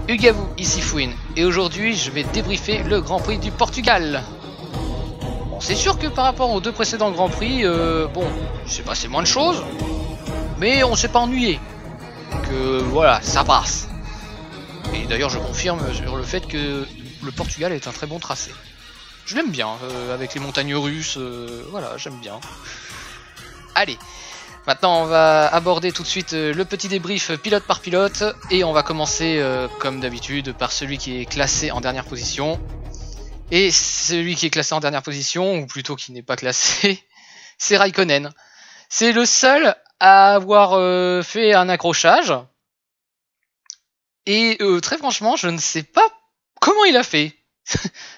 Hugues à vous, ici Fouine, et aujourd'hui je vais débriefer le Grand Prix du Portugal. Bon, c'est sûr que par rapport aux deux précédents Grands Prix, bon, c'est passé moins de choses, mais on s'est pas ennuyé. Donc voilà, ça passe. Et d'ailleurs je confirme sur le fait que le Portugal est un très bon tracé. Je l'aime bien, avec les montagnes russes, voilà, j'aime bien. Allez, maintenant on va aborder tout de suite le petit débrief pilote par pilote et on va commencer comme d'habitude par celui qui est classé en dernière position. Et celui qui est classé en dernière position, ou plutôt qui n'est pas classé, c'est Raikkonen. C'est le seul à avoir fait un accrochage. Et très franchement, je ne sais pas comment il a fait.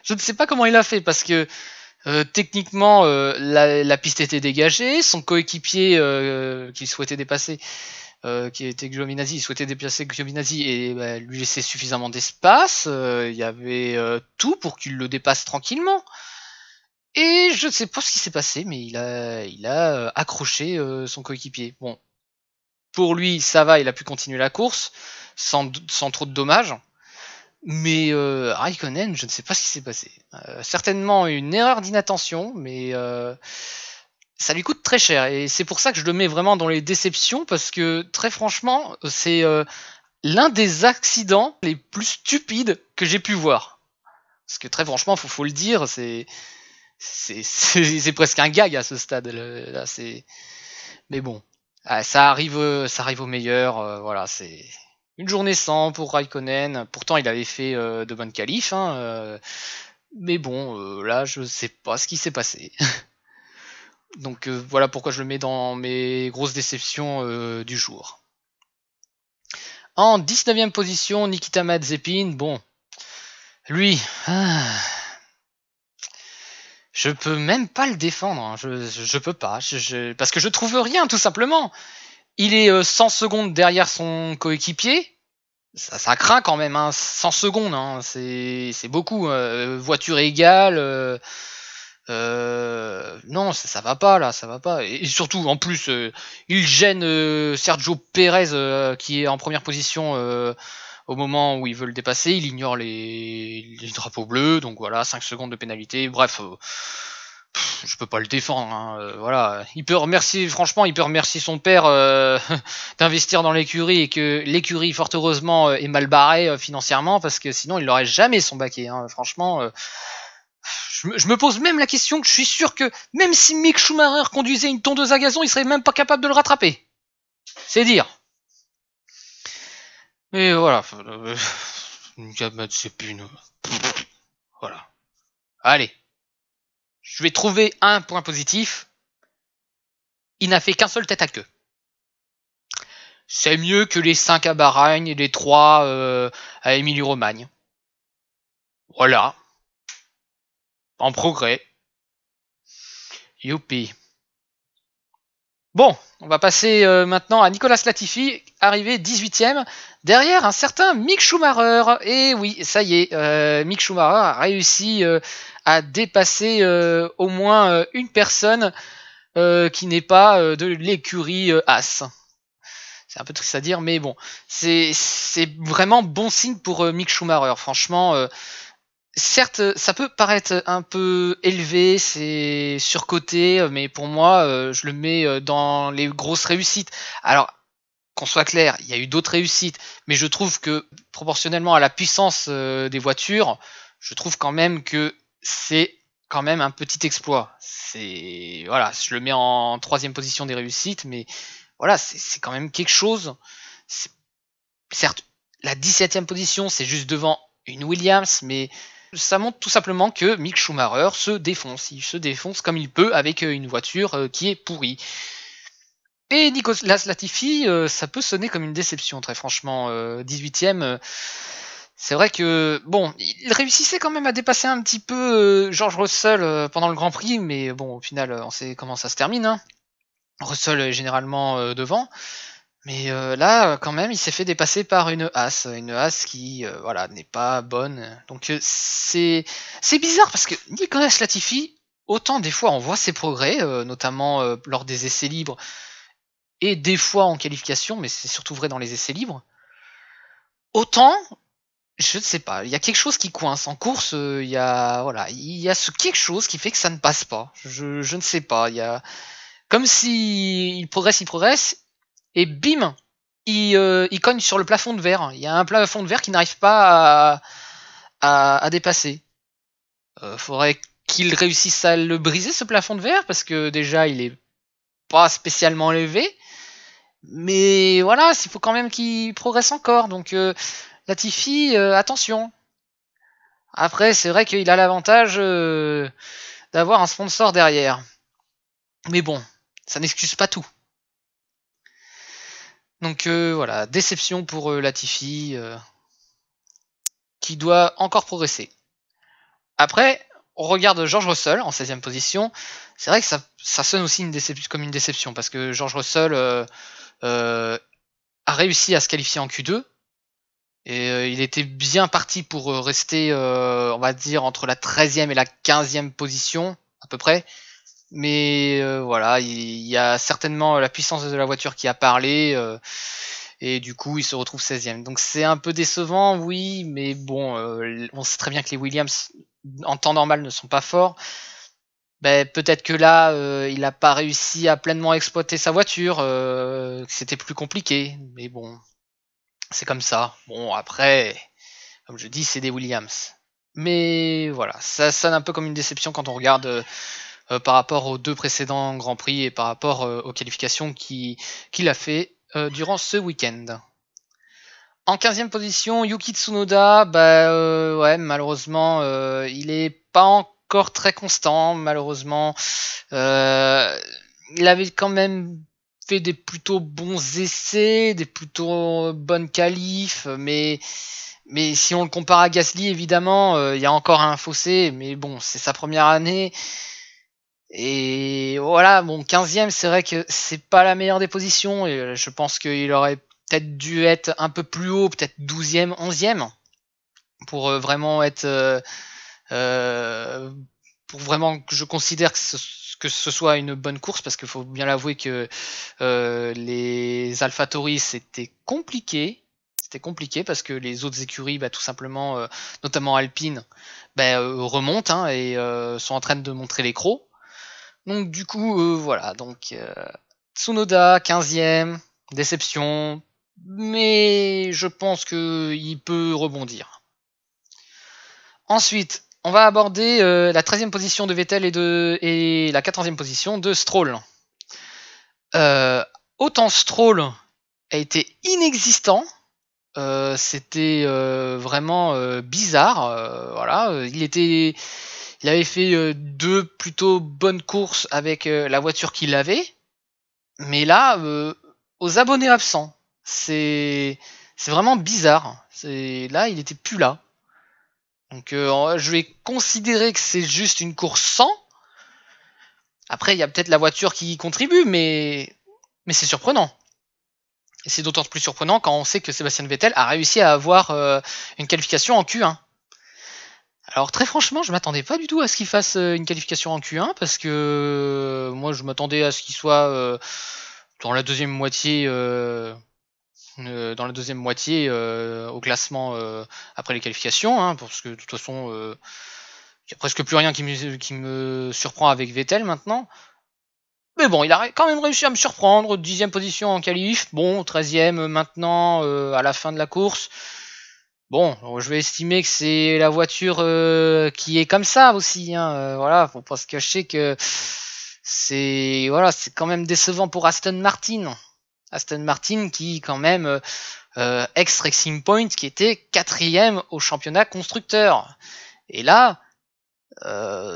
Je ne sais pas comment il a fait parce que techniquement, la piste était dégagée, son coéquipier qu'il souhaitait dépasser, qui était Giovinazzi, il souhaitait dépasser Giovinazzi et lui laisser suffisamment d'espace. Il y avait tout pour qu'il le dépasse tranquillement. Et je ne sais pas ce qui s'est passé, mais il a accroché son coéquipier. Bon, pour lui, ça va, il a pu continuer la course sans trop de dommages. Mais Raikkonen, je ne sais pas ce qui s'est passé. Certainement une erreur d'inattention, mais ça lui coûte très cher. Et c'est pour ça que je le mets vraiment dans les déceptions, parce que très franchement, c'est l'un des accidents les plus stupides que j'ai pu voir. Parce que très franchement, faut le dire, c'est presque un gag à ce stade. Là, mais bon, ça arrive au meilleur. Voilà, c'est une journée sans pour Raikkonen. Pourtant, il avait fait de bonnes qualifs. Mais bon, là, je sais pas ce qui s'est passé. Donc voilà pourquoi je le mets dans mes grosses déceptions du jour. En 19e position, Nikita Mazepin. Bon, lui, je peux même pas le défendre. Hein. Je peux pas. Parce que je trouve rien, tout simplement. Il est 100 secondes derrière son coéquipier. Ça craint quand même, hein. 100 secondes, hein. C'est beaucoup. Voiture égale. Non, ça va pas là, ça va pas. Et surtout, en plus, il gêne Sergio Pérez qui est en première position au moment où il veut le dépasser. Il ignore les drapeaux bleus, donc voilà, 5 secondes de pénalité. Bref, je peux pas le défendre. Hein, voilà, il peut remercier, franchement, il peut remercier son père d'investir dans l'écurie et que l'écurie, fort heureusement, est mal barrée financièrement parce que sinon il n'aurait jamais son baquet. Hein, franchement. Je me pose même la question que je suis sûr que même si Mick Schumacher conduisait une tondeuse à gazon, il serait même pas capable de le rattraper. C'est dire. Mais voilà. C'est plus une... Voilà. Allez. Je vais trouver un point positif. Il n'a fait qu'un seul tête à queue. C'est mieux que les 5 à Bahreïn et les 3 à Émilie-Romagne. Voilà. En progrès. Youpi. Bon, on va passer maintenant à Nicolas Latifi, arrivé 18ème, derrière un certain Mick Schumacher. Et oui, ça y est, Mick Schumacher a réussi à dépasser au moins une personne qui n'est pas de l'écurie As. C'est un peu triste à dire, mais bon, c'est vraiment bon signe pour Mick Schumacher. Franchement, certes, ça peut paraître un peu élevé, c'est surcoté, mais pour moi, je le mets dans les grosses réussites. Alors, qu'on soit clair, il y a eu d'autres réussites, mais je trouve que proportionnellement à la puissance des voitures, je trouve quand même que c'est quand même un petit exploit. C'est voilà, je le mets en 3e position des réussites, mais voilà, c'est quand même quelque chose. Certes, la 17e position, c'est juste devant une Williams, mais ça montre tout simplement que Mick Schumacher se défonce. Il se défonce comme il peut avec une voiture qui est pourrie. Et Nicolas Latifi, ça peut sonner comme une déception, très franchement. 18ème, c'est vrai que, bon, il réussissait quand même à dépasser un petit peu George Russell pendant le Grand Prix, mais bon, au final, on sait comment ça se termine. Hein. Russell est généralement devant. Mais là, quand même, il s'est fait dépasser par une As qui, voilà, n'est pas bonne. Donc c'est bizarre parce que Nicolas Latifi, autant des fois on voit ses progrès, notamment lors des essais libres et des fois en qualification, mais c'est surtout vrai dans les essais libres. Autant Je ne sais pas, il y a quelque chose qui coince. En course, il y a voilà, il y a ce quelque chose qui fait que ça ne passe pas. Je ne sais pas, il y a comme si il progresse, et bim, il cogne sur le plafond de verre. Il y a un plafond de verre qui n'arrive pas à dépasser. Faudrait qu'il réussisse à le briser, ce plafond de verre, parce que déjà il est pas spécialement élevé. Mais voilà, il faut quand même qu'il progresse encore. Donc Latifi, attention. Après, c'est vrai qu'il a l'avantage d'avoir un sponsor derrière. Mais bon, ça n'excuse pas tout. Donc voilà, déception pour Latifi, qui doit encore progresser. Après, on regarde George Russell en 16e position. C'est vrai que ça sonne aussi comme une déception, parce que George Russell a réussi à se qualifier en Q2. Et il était bien parti pour rester, on va dire, entre la 13e et la 15e position, à peu près. Mais voilà, il y a certainement la puissance de la voiture qui a parlé. Et du coup, il se retrouve 16e. Donc c'est un peu décevant, oui, mais bon, on sait très bien que les Williams, en temps normal, ne sont pas forts. Ben, peut-être que là, il n'a pas réussi à pleinement exploiter sa voiture, c'était plus compliqué. Mais bon, c'est comme ça. Bon, après, comme je dis, c'est des Williams. Mais voilà, ça sonne un peu comme une déception quand on regarde par rapport aux deux précédents Grands Prix et par rapport aux qualifications qu'il a fait durant ce week-end. En 15e position, Yuki Tsunoda, bah ouais, malheureusement, il est pas encore très constant, malheureusement. Il avait quand même fait des plutôt bons essais, des plutôt bonnes qualifs, mais si on le compare à Gasly, évidemment, il y a encore un fossé, mais bon, c'est sa première année. Et voilà, bon, 15e, c'est vrai que c'est pas la meilleure des positions, et je pense qu'il aurait peut-être dû être un peu plus haut, peut-être 12e, 11e, pour vraiment être... pour vraiment que je considère que ce soit une bonne course, parce qu'il faut bien l'avouer que les AlphaTauri, c'était compliqué. C'était compliqué parce que les autres écuries, bah, tout simplement, notamment Alpine, bah, remontent hein, et sont en train de montrer les crocs. Donc du coup, voilà. Donc Tsunoda, 15e, déception, mais je pense qu'il peut rebondir. Ensuite, on va aborder la 13e position de Vettel et la 14e position de Stroll. Autant Stroll a été inexistant, c'était vraiment bizarre. Voilà, il avait fait deux plutôt bonnes courses avec la voiture qu'il avait, mais là, aux abonnés absents, c'est vraiment bizarre. Là, il était plus là. Donc je vais considérer que c'est juste une course sans. Après, il y a peut-être la voiture qui y contribue, mais c'est surprenant. Et c'est d'autant plus surprenant quand on sait que Sébastien Vettel a réussi à avoir une qualification en Q1. Alors très franchement, je m'attendais pas du tout à ce qu'il fasse une qualification en Q1, parce que moi je m'attendais à ce qu'il soit dans la deuxième moitié au classement après les qualifications, hein, parce que de toute façon il n'y a presque plus rien qui me surprend avec Vettel maintenant. Mais bon, il a quand même réussi à me surprendre. 10e position en qualif. Bon, 13e maintenant à la fin de la course. Bon, je vais estimer que c'est la voiture qui est comme ça aussi. Hein. Voilà, faut pas se cacher que c'est quand même décevant pour Aston Martin. Aston Martin qui quand même ex-Racing Point qui était 4e au championnat constructeur. Et là,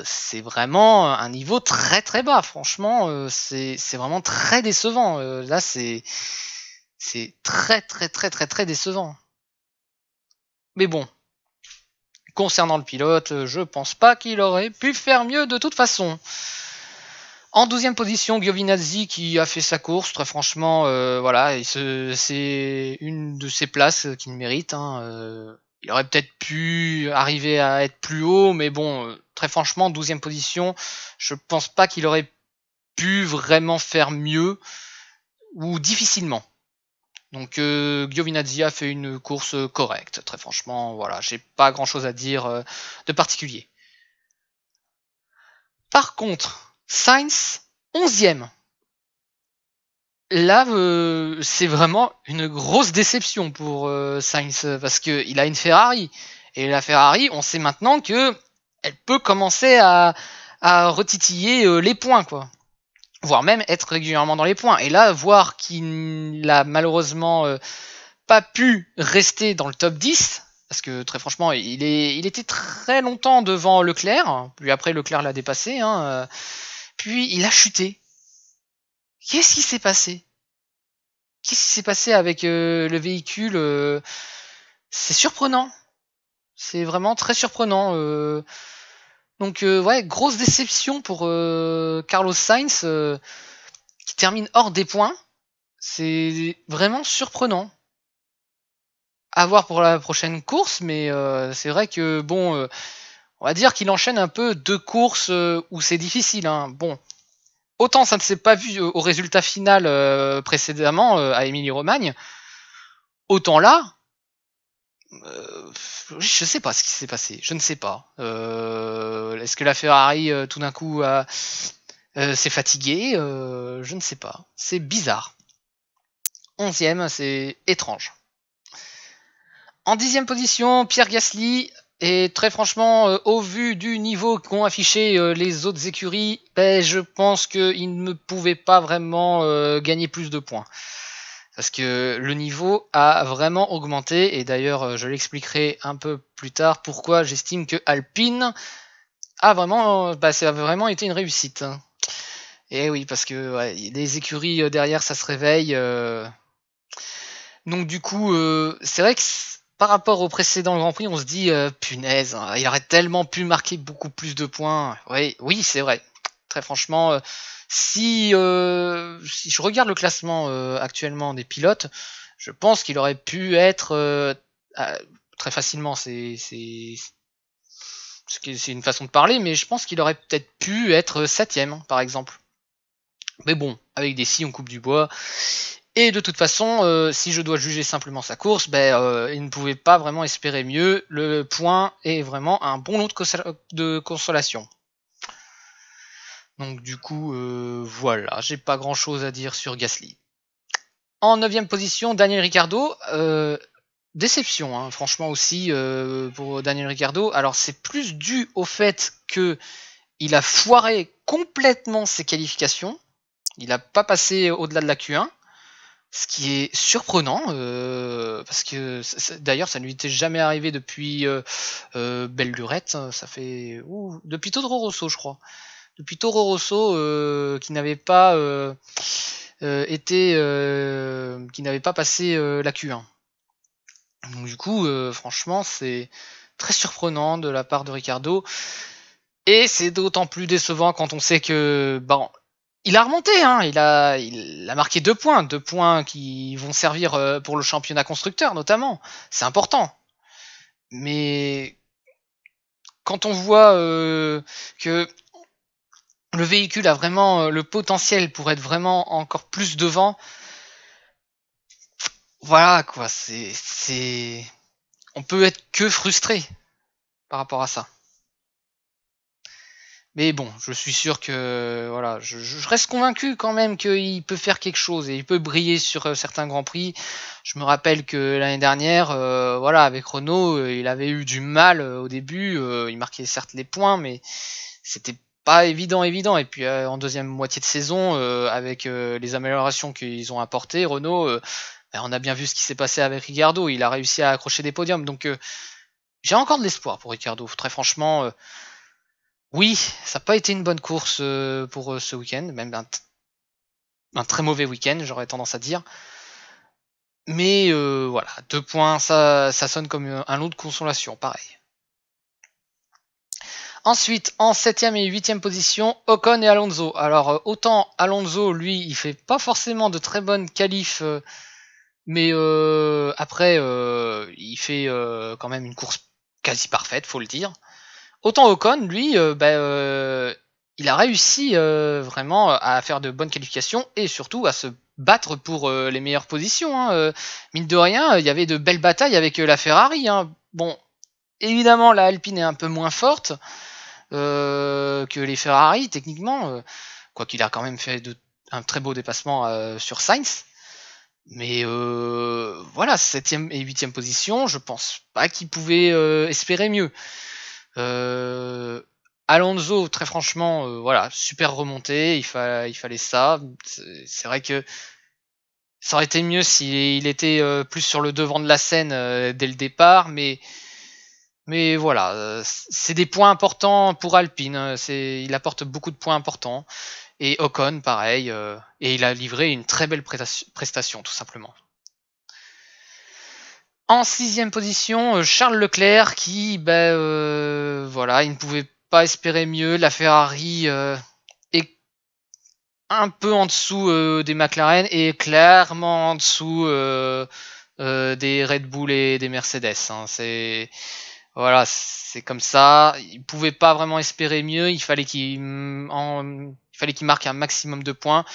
c'est vraiment un niveau très très bas. Franchement, c'est vraiment très décevant. Là, c'est très très très très très décevant. Mais bon, concernant le pilote, je pense pas qu'il aurait pu faire mieux de toute façon. En 12e position, Giovinazzi qui a fait sa course. Très franchement, voilà, c'est une de ses places qu'il mérite. Hein, il aurait peut-être pu arriver à être plus haut, mais bon, très franchement, 12e position, je pense pas qu'il aurait pu vraiment faire mieux, ou difficilement. Donc Giovinazzi a fait une course correcte, très franchement, voilà, j'ai pas grand chose à dire de particulier. Par contre, Sainz, 11e. Là, c'est vraiment une grosse déception pour Sainz, parce qu'il a une Ferrari. Et la Ferrari, on sait maintenant que elle peut commencer à retitiller les points, quoi. Voire même être régulièrement dans les points. Et là, voir qu'il n'a malheureusement pas pu rester dans le top 10, parce que très franchement, il était très longtemps devant Leclerc, puis après Leclerc l'a dépassé, puis il a chuté. Qu'est-ce qui s'est passé? Qu'est-ce qui s'est passé avec le véhicule? C'est surprenant. C'est vraiment très surprenant. Donc ouais, grosse déception pour Carlos Sainz qui termine hors des points. C'est vraiment surprenant. À voir pour la prochaine course, mais c'est vrai que bon, on va dire qu'il enchaîne un peu 2 courses où c'est difficile. Bon, autant ça ne s'est pas vu au résultat final précédemment à Émilie-Romagne, autant là, je sais pas ce qui s'est passé. Je ne sais pas. Est-ce que la Ferrari tout d'un coup s'est fatiguée? Je ne sais pas. C'est bizarre. 11e, c'est étrange. En 10e position, Pierre Gasly. Et très franchement, au vu du niveau qu'ont affiché les autres écuries, je pense qu'il ne pouvait pas vraiment gagner plus de points. Parce que le niveau a vraiment augmenté. Et d'ailleurs, je l'expliquerai un peu plus tard pourquoi j'estime que Alpine a vraiment, ça a vraiment été une réussite. Et oui, parce que ouais, les écuries derrière, ça se réveille. Donc du coup, c'est vrai que par rapport au précédent Grand Prix, on se dit punaise, il aurait tellement pu marquer beaucoup plus de points. Oui, c'est vrai. Très franchement, si je regarde le classement actuellement des pilotes, je pense qu'il aurait pu être très facilement. C'est une façon de parler, mais je pense qu'il aurait peut-être pu être 7ème, par exemple. Mais bon, avec des si on coupe du bois. Et de toute façon, si je dois juger simplement sa course, il ne pouvait pas vraiment espérer mieux. Le point est vraiment un bon lot de consolation. Donc du coup, voilà, j'ai pas grand chose à dire sur Gasly. En 9ème position, Daniel Ricciardo. Déception, franchement aussi pour Daniel Ricciardo. Alors c'est plus dû au fait que il a foiré complètement ses qualifications. Il n'a pas passé au-delà de la Q1. Ce qui est surprenant, parce que d'ailleurs ça ne lui était jamais arrivé depuis Belle Lurette, ça fait depuis Toro Rosso je crois. Depuis Toro Rosso qui n'avait pas qui n'avait pas passé la Q1. Donc du coup franchement c'est très surprenant de la part de Ricciardo. Et c'est d'autant plus décevant quand on sait que il a remonté, il a marqué 2 points qui vont servir pour le championnat constructeur notamment. C'est important. Mais quand on voit que le véhicule a vraiment le potentiel pour être vraiment encore plus devant, voilà quoi, on peut être que frustré par rapport à ça. Mais bon, je suis sûr que voilà, je reste convaincu quand même qu'il peut faire quelque chose et il peut briller sur certains grands prix. Je me rappelle que l'année dernière, voilà, avec Renault, il avait eu du mal au début. Il marquait certes les points, mais c'était pas évident. Et puis en deuxième moitié de saison, avec les améliorations qu'ils ont apportées, Renault, on a bien vu ce qui s'est passé avec Ricciardo. Il a réussi à accrocher des podiums. Donc j'ai encore de l'espoir pour Ricciardo. Très franchement. Oui, ça n'a pas été une bonne course pour ce week-end, même un très mauvais week-end, j'aurais tendance à dire. Mais voilà, 2 points, ça sonne comme un lot de consolation, pareil. Ensuite, en 7ème et 8ème position, Ocon et Alonso. Alors, autant Alonso, lui, il fait pas forcément de très bonnes qualifs, mais après, il fait quand même une course quasi parfaite, faut le dire. Autant Ocon, lui, il a réussi vraiment à faire de bonnes qualifications et surtout à se battre pour les meilleures positions. Hein. Mine de rien, il y avait de belles batailles avec la Ferrari. Hein. Bon, évidemment, la Alpine est un peu moins forte que les Ferrari, techniquement. Quoiqu'il a quand même fait un très beau dépassement sur Sainz. Mais voilà, 7ème et 8ème position, je pense pas qu'il pouvait espérer mieux. Alonso, très franchement, voilà, super remontée, il fallait ça. C'est vrai que ça aurait été mieux s'il était plus sur le devant de la scène dès le départ, mais voilà, c'est des points importants pour Alpine. Il apporte beaucoup de points importants. Et Ocon, pareil, et il a livré une très belle prestation, tout simplement. En 6ème position, Charles Leclerc qui, voilà, il ne pouvait pas espérer mieux. La Ferrari est un peu en dessous des McLaren et clairement en dessous des Red Bull et des Mercedes. Hein. Voilà, c'est comme ça. Il pouvait pas vraiment espérer mieux. Il fallait qu'il marque un maximum de points.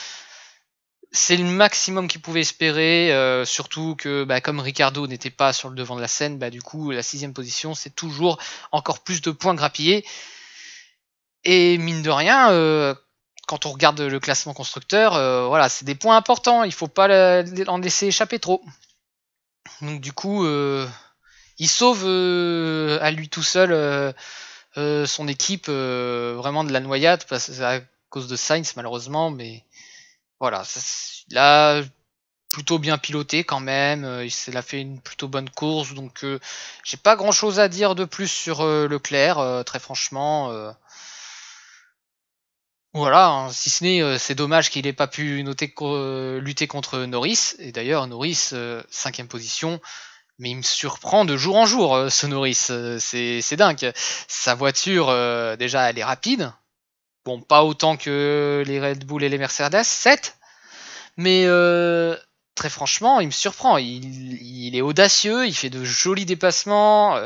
C'est le maximum qu'il pouvait espérer, surtout que comme Ricardo n'était pas sur le devant de la scène, du coup la 6ème position c'est toujours encore plus de points grappillés. Et mine de rien, quand on regarde le classement constructeur, voilà, c'est des points importants, il faut pas en laisser échapper trop. Donc du coup, il sauve à lui tout seul son équipe vraiment de la noyade, à cause de Sainz malheureusement, mais voilà, il a plutôt bien piloté quand même, il a fait une plutôt bonne course, donc j'ai pas grand chose à dire de plus sur Leclerc, très franchement. Voilà, hein, si ce n'est c'est dommage qu'il ait pas pu lutter contre Norris, et d'ailleurs Norris 5ème position, mais il me surprend de jour en jour ce Norris, c'est dingue. Sa voiture déjà elle est rapide, bon pas autant que les Red Bull et les Mercedes, 7, mais très franchement, il me surprend. Il est audacieux, il fait de jolis dépassements.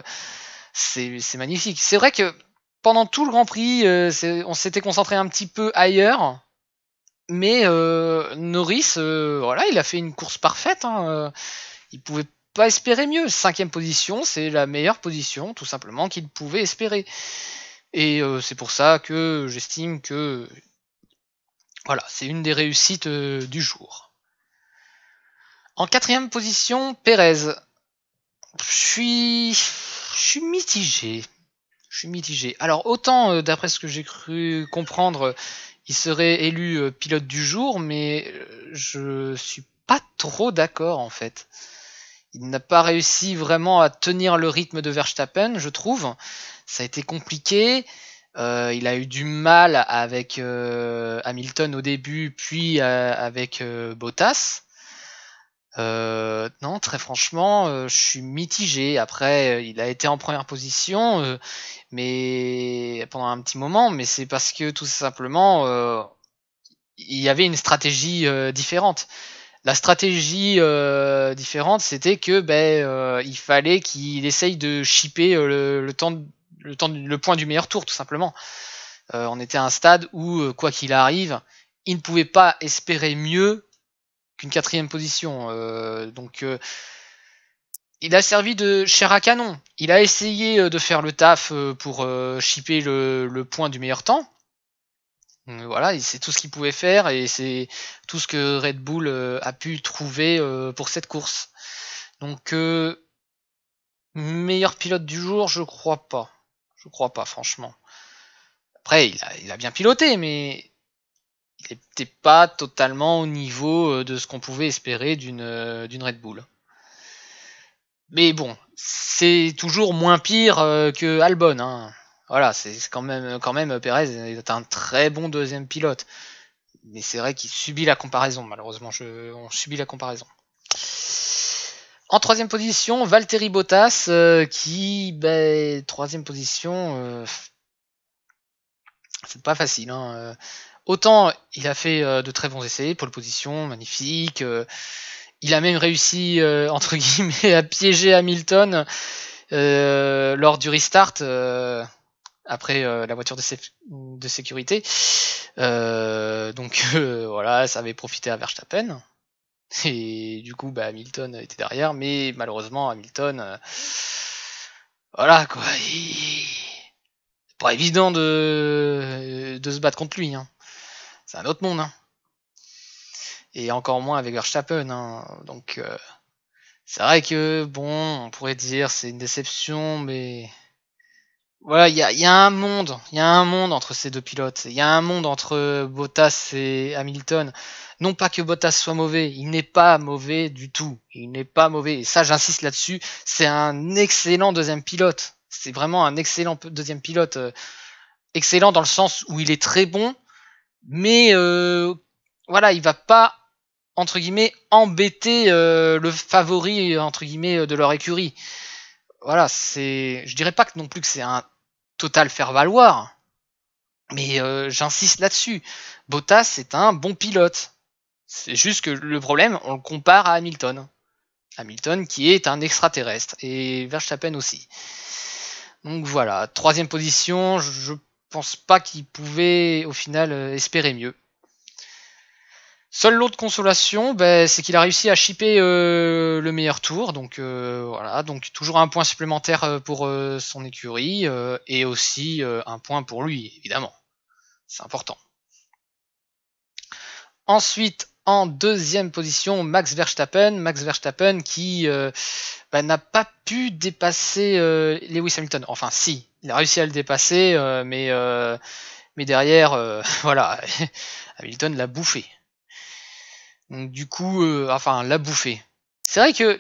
C'est magnifique. C'est vrai que pendant tout le Grand Prix, on s'était concentré un petit peu ailleurs. Mais Norris, voilà, il a fait une course parfaite. Hein. Il pouvait pas espérer mieux. 5ème position, c'est la meilleure position, tout simplement, qu'il pouvait espérer. Et c'est pour ça que j'estime que voilà, c'est une des réussites du jour. En 4ème position, Pérez. Je suis mitigé. Je suis mitigé. Alors autant, d'après ce que j'ai cru comprendre, il serait élu pilote du jour, mais je suis pas trop d'accord en fait. Il n'a pas réussi vraiment à tenir le rythme de Verstappen, je trouve. Ça a été compliqué. Il a eu du mal avec Hamilton au début, puis avec Bottas. Non, très franchement, je suis mitigé. Après, il a été en première position, mais pendant un petit moment, mais c'est parce que tout simplement, il y avait une stratégie différente. La stratégie différente, c'était que il fallait qu'il essaye de shipper le point du meilleur tour, tout simplement. On était à un stade où, quoi qu'il arrive, il ne pouvait pas espérer mieux qu'une 4ème position. Donc il a servi de chair à canon. Il a essayé de faire le taf pour shipper le point du meilleur temps. Voilà, c'est tout ce qu'il pouvait faire et c'est tout ce que Red Bull a pu trouver pour cette course. Donc meilleur pilote du jour, je crois pas. Je crois pas, franchement. Après, il a bien piloté, mais il n'était pas totalement au niveau de ce qu'on pouvait espérer d'une Red Bull. Mais bon, c'est toujours moins pire que Albon. Hein. Voilà, c'est quand même Pérez est un très bon 2ème pilote. Mais c'est vrai qu'il subit la comparaison, malheureusement. On subit la comparaison. En 3ème position, Valtteri Bottas, qui, 3ème position, c'est pas facile. Hein. Autant il a fait de très bons essais, pole position, magnifique. Il a même réussi, entre guillemets, à piéger Hamilton lors du restart après la voiture de sécurité. Donc voilà, ça avait profité à Verstappen. Et du coup, bah, Hamilton était derrière, mais malheureusement, Hamilton, voilà quoi, c'est pas évident de se battre contre lui. Hein. C'est un autre monde. Hein. Et encore moins avec Verstappen. Hein. Donc, c'est vrai que, bon, on pourrait dire c'est une déception, mais voilà, il y a un monde, il y a un monde entre ces deux pilotes. Il y a un monde entre Bottas et Hamilton. Non pas que Bottas soit mauvais, il n'est pas mauvais du tout. Il n'est pas mauvais. Et ça, j'insiste là-dessus. C'est un excellent deuxième pilote. C'est vraiment un excellent deuxième pilote. Excellent dans le sens où il est très bon, mais voilà, il va pas entre guillemets embêter le favori entre guillemets de leur écurie. Voilà, je dirais pas que non plus que c'est un total faire valoir, mais j'insiste là-dessus. Bottas est un bon pilote. C'est juste que le problème, on le compare à Hamilton. Hamilton qui est un extraterrestre et Verstappen aussi. Donc voilà, troisième position, je pense pas qu'il pouvait au final espérer mieux. Seule l'autre consolation, ben, c'est qu'il a réussi à shipper le meilleur tour, donc voilà, donc toujours un point supplémentaire pour son écurie et aussi un point pour lui, évidemment. C'est important. Ensuite, en deuxième position, Max Verstappen. Max Verstappen qui n'a pas pu dépasser Lewis Hamilton. Enfin, si, il a réussi à le dépasser, mais derrière, voilà, Hamilton l'a bouffé. Donc du coup, enfin, l'a bouffé. C'est vrai que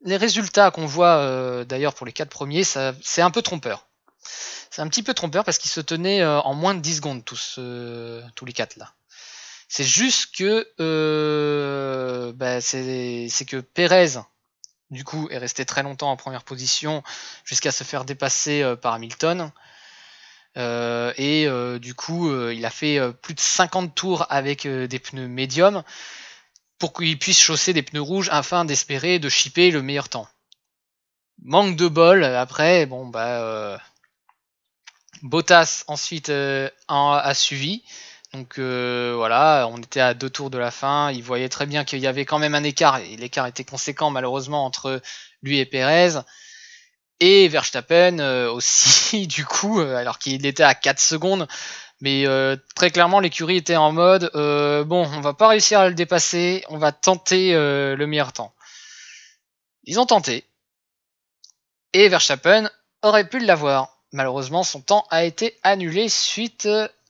les résultats qu'on voit d'ailleurs pour les 4 premiers, c'est un peu trompeur. C'est un petit peu trompeur parce qu'ils se tenaient en moins de 10 secondes tous les 4 là. C'est juste que c'est que Pérez du coup est resté très longtemps en première position jusqu'à se faire dépasser par Hamilton. Du coup, il a fait plus de 50 tours avec des pneus médiums pour qu'il puisse chausser des pneus rouges afin d'espérer de shipper le meilleur temps. Manque de bol, après, bon bah Bottas ensuite a suivi. Donc voilà, on était à 2 tours de la fin, il voyait très bien qu'il y avait quand même un écart, et l'écart était conséquent malheureusement entre lui et Pérez. Et Verstappen aussi, du coup, alors qu'il était à 4 secondes, mais très clairement l'écurie était en mode bon, on va pas réussir à le dépasser, on va tenter le meilleur temps. Ils ont tenté, et Verstappen aurait pu l'avoir. Malheureusement, son temps a été annulé suite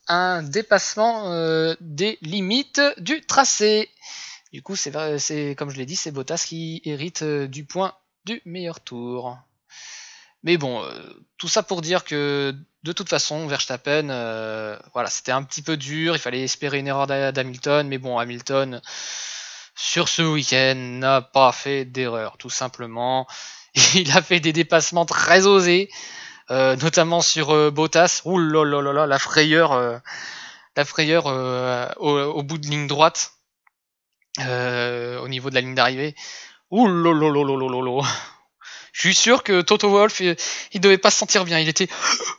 à un dépassement des limites du tracé. Du coup, c'est comme je l'ai dit, c'est Bottas qui hérite du point du meilleur tour. Mais bon, tout ça pour dire que de toute façon, Verstappen, voilà, c'était un petit peu dur, il fallait espérer une erreur d'Hamilton, mais bon, Hamilton, sur ce week-end, n'a pas fait d'erreur, tout simplement. Il a fait des dépassements très osés, notamment sur Bottas. Ouh là là là là, la frayeur au bout de ligne droite, au niveau de la ligne d'arrivée. Ouh là là là là là là. Je suis sûr que Toto Wolff, il devait pas se sentir bien. Il était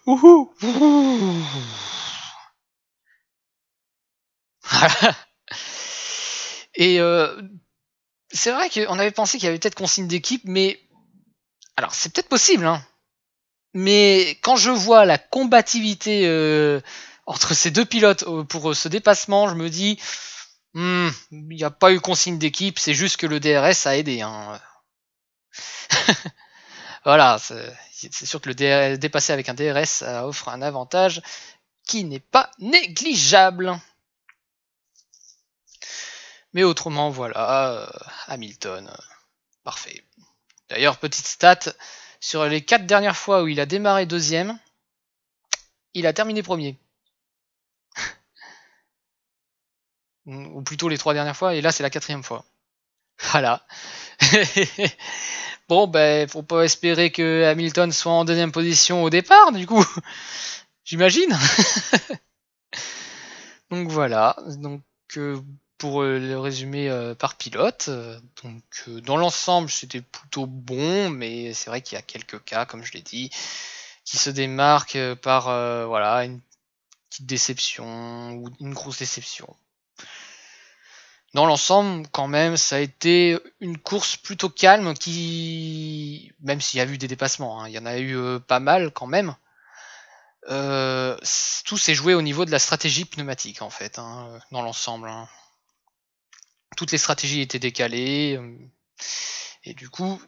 ouhou, ouhou. Et c'est vrai qu'on avait pensé qu'il y avait peut-être consigne d'équipe, mais alors c'est peut-être possible, hein. Mais quand je vois la combativité entre ces deux pilotes pour ce dépassement, je me dis, il n'y a pas eu consigne d'équipe, c'est juste que le DRS a aidé. Hein. Voilà, c'est sûr que le dépasser avec un DRS ça offre un avantage qui n'est pas négligeable. Mais autrement, voilà, Hamilton, parfait. D'ailleurs, petite stat, sur les 4 dernières fois où il a démarré deuxième, il a terminé premier. Ou plutôt les 3 dernières fois, et là c'est la 4e fois. Voilà. Bon, ben, faut pas espérer que Hamilton soit en deuxième position au départ, du coup. J'imagine. Donc voilà. Donc pour le résumer par pilote, dans l'ensemble c'était plutôt bon, mais c'est vrai qu'il y a quelques cas, comme je l'ai dit, qui se démarquent par voilà une petite déception ou une grosse déception. Dans l'ensemble, quand même, ça a été une course plutôt calme qui, même s'il y a eu des dépassements, hein, il y en a eu pas mal quand même. Tout s'est joué au niveau de la stratégie pneumatique en fait, hein, dans l'ensemble. Hein. Toutes les stratégies étaient décalées et du coup,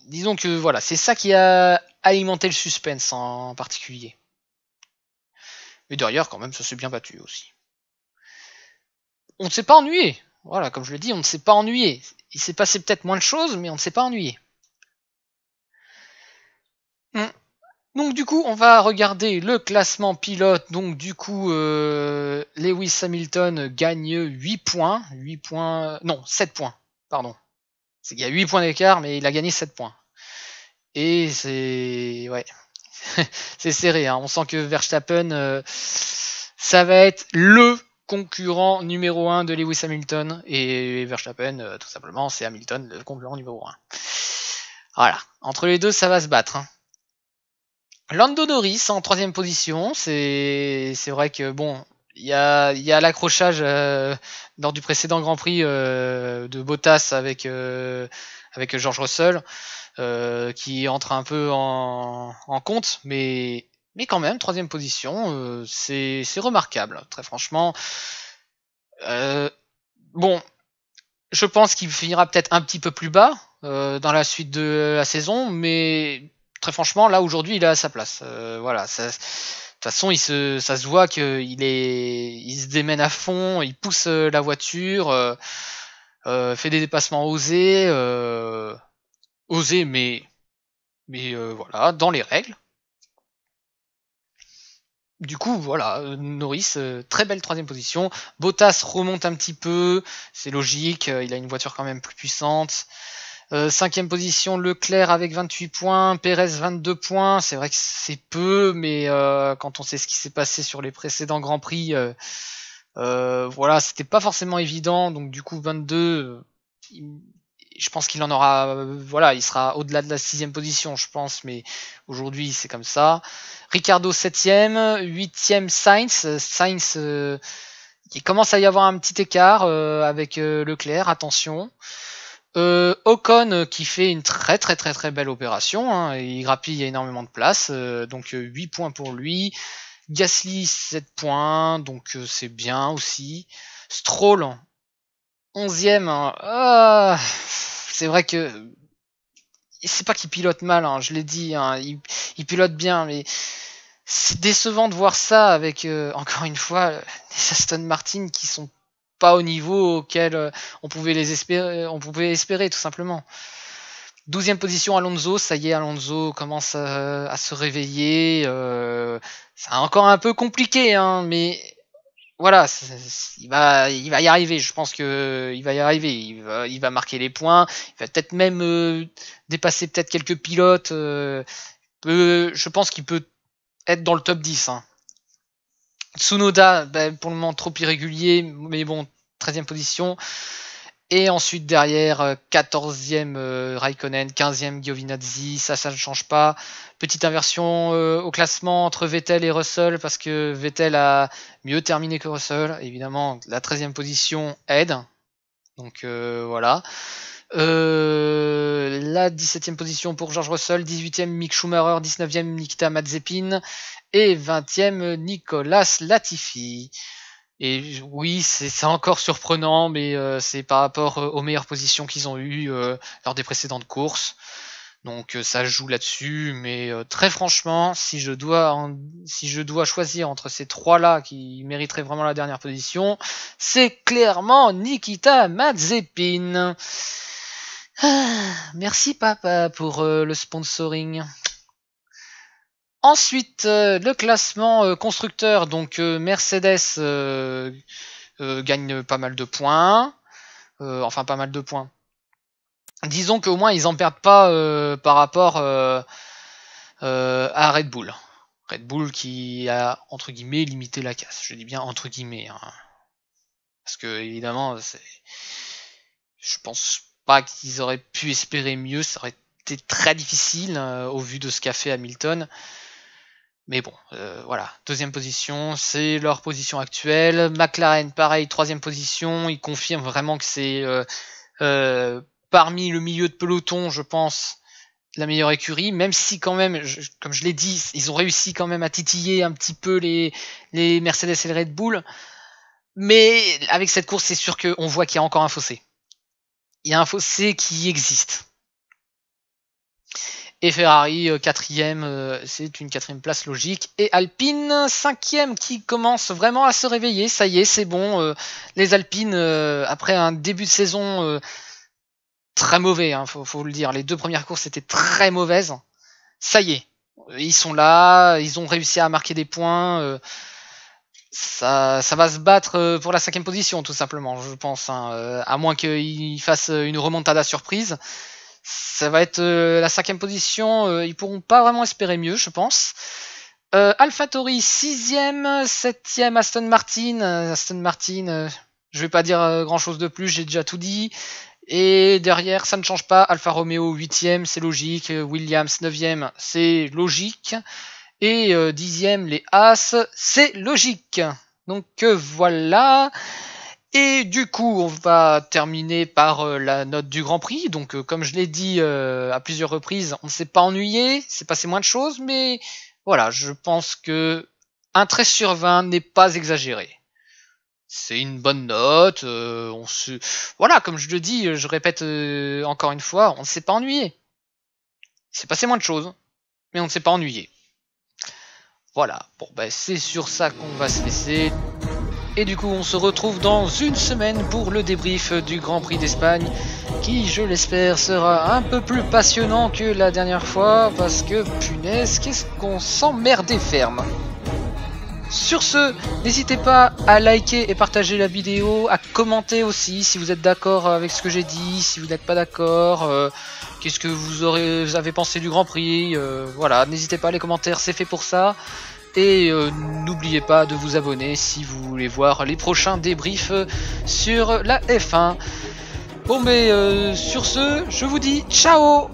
disons que voilà, c'est ça qui a alimenté le suspense en particulier. Mais derrière, quand même, ça s'est bien battu aussi. On ne s'est pas ennuyé. Voilà, comme je l'ai dit, on ne s'est pas ennuyé. Il s'est passé peut-être moins de choses, mais on ne s'est pas ennuyé. Donc du coup, on va regarder le classement pilote. Donc du coup, Lewis Hamilton gagne 8 points. 8 points... Non, 7 points. Pardon. C'est qu'il y a 8 points d'écart, mais il a gagné 7 points. Et c'est... Ouais. C'est serré. Hein. On sent que Verstappen, ça va être le concurrent numéro 1 de Lewis Hamilton. Et Verstappen, tout simplement, c'est Hamilton, le concurrent numéro 1. Voilà. Entre les deux, ça va se battre. Hein. Lando Norris en 3ème position, c'est vrai que bon, il y a l'accrochage lors du précédent Grand Prix de Bottas avec George Russell qui entre un peu en compte, mais quand même 3ème position, c'est remarquable, très franchement. Bon, je pense qu'il finira peut-être un petit peu plus bas dans la suite de la saison, mais très franchement, là aujourd'hui, il est à sa place. Voilà, de toute façon, ça se voit qu'il se démène à fond, il pousse la voiture, fait des dépassements osés, mais voilà, dans les règles. Du coup, voilà, Norris, très belle 3ème position. Bottas remonte un petit peu, c'est logique, il a une voiture quand même plus puissante. 5ème position, Leclerc avec 28 points, Perez 22 points. C'est vrai que c'est peu, mais quand on sait ce qui s'est passé sur les précédents Grands Prix, voilà, c'était pas forcément évident. Donc du coup, 22, je pense qu'il en aura, voilà, il sera au-delà de la 6ème position, je pense, mais aujourd'hui c'est comme ça. Ricardo 7ème, 8ème Sainz. Sainz, il commence à y avoir un petit écart avec Leclerc, attention. Ocon qui fait une très belle opération, hein, il grappille énormément de place, donc 8 points pour lui. Gasly 7 points, donc c'est bien aussi. Stroll 11ème, hein, c'est vrai que c'est pas qu'il pilote mal, hein, je l'ai dit, hein, il pilote bien, mais c'est décevant de voir ça avec, encore une fois, les Aston Martin qui sont pas au niveau auquel on pouvait espérer tout simplement. 12ème position Alonso, ça y est, Alonso commence à se réveiller. C'est encore un peu compliqué, hein, mais voilà, il va y arriver. Je pense que il va y arriver. Il va marquer les points. Il va peut-être même dépasser peut-être quelques pilotes. Je pense qu'il peut être dans le top 10. Hein. Tsunoda, pour le moment trop irrégulier, mais bon, 13ème position. Et ensuite derrière, 14ème Raikkonen, 15ème Giovinazzi, ça ne change pas. Petite inversion au classement entre Vettel et Russell, parce que Vettel a mieux terminé que Russell. Évidemment, la 13ème position aide. Donc voilà. La 17ème position pour George Russell, 18ème Mick Schumacher, 19ème Nikita Mazepin et 20ème Nicolas Latifi. Et oui, c'est encore surprenant, mais c'est par rapport aux meilleures positions qu'ils ont eues lors des précédentes courses. Donc ça joue là-dessus, mais très franchement, si je dois choisir entre ces trois-là qui mériteraient vraiment la dernière position, c'est clairement Nikita Mazepin. Merci papa pour le sponsoring. Ensuite, le classement constructeur, donc Mercedes gagne pas mal de points. Enfin, pas mal de points. Disons qu'au moins, ils en perdent pas par rapport à Red Bull. Red Bull qui a, entre guillemets, limité la casse. Je dis bien entre guillemets. Hein. Parce que, évidemment, je pense pas qu'ils auraient pu espérer mieux. Ça aurait été très difficile au vu de ce qu'a fait Hamilton. Mais bon, voilà, deuxième position, c'est leur position actuelle. McLaren, pareil, troisième position. Ils confirment vraiment que c'est parmi le milieu de peloton, je pense, la meilleure écurie. Même si quand même, comme je l'ai dit, ils ont réussi quand même à titiller un petit peu les Mercedes et les Red Bull. Mais avec cette course, c'est sûr qu'on voit qu'il y a encore un fossé. Il y a un fossé qui existe. Et Ferrari, quatrième, c'est une quatrième place logique. Et Alpine, cinquième, qui commence vraiment à se réveiller. Ça y est, c'est bon. Les Alpines, après un début de saison très mauvais, hein, faut le dire. Les deux premières courses étaient très mauvaises. Ça y est, ils sont là, ils ont réussi à marquer des points. Ça va se battre pour la cinquième position, tout simplement, je pense. Hein, à moins qu'ils fassent une remontada surprise. Ça va être la cinquième position, ils pourront pas vraiment espérer mieux, je pense. AlphaTauri 6ème, 7ème Aston Martin. Aston Martin, je vais pas dire grand chose de plus, j'ai déjà tout dit. Et derrière, ça ne change pas. Alfa Romeo 8ème, c'est logique. Williams 9ème, c'est logique. Et 10ème, les As, c'est logique. Donc voilà. Et du coup, on va terminer par la note du Grand Prix. Donc, comme je l'ai dit à plusieurs reprises, on ne s'est pas ennuyé, c'est passé moins de choses, mais voilà, je pense que un 13 sur 20 n'est pas exagéré. C'est une bonne note. Voilà, comme je le dis, je répète encore une fois, on ne s'est pas ennuyé. C'est passé moins de choses, mais on ne s'est pas ennuyé. Voilà, bon, ben, c'est sur ça qu'on va se laisser. Et du coup, on se retrouve dans une semaine pour le débrief du Grand Prix d'Espagne, qui, je l'espère, sera un peu plus passionnant que la dernière fois, parce que, punaise, qu'est-ce qu'on s'emmerdait ferme. Sur ce, n'hésitez pas à liker et partager la vidéo, à commenter aussi si vous êtes d'accord avec ce que j'ai dit, si vous n'êtes pas d'accord, qu'est-ce que vous avez pensé du Grand Prix, voilà, n'hésitez pas, les commentaires, c'est fait pour ça. Et n'oubliez pas de vous abonner si vous voulez voir les prochains débriefs sur la F1. Bon mais sur ce, je vous dis ciao.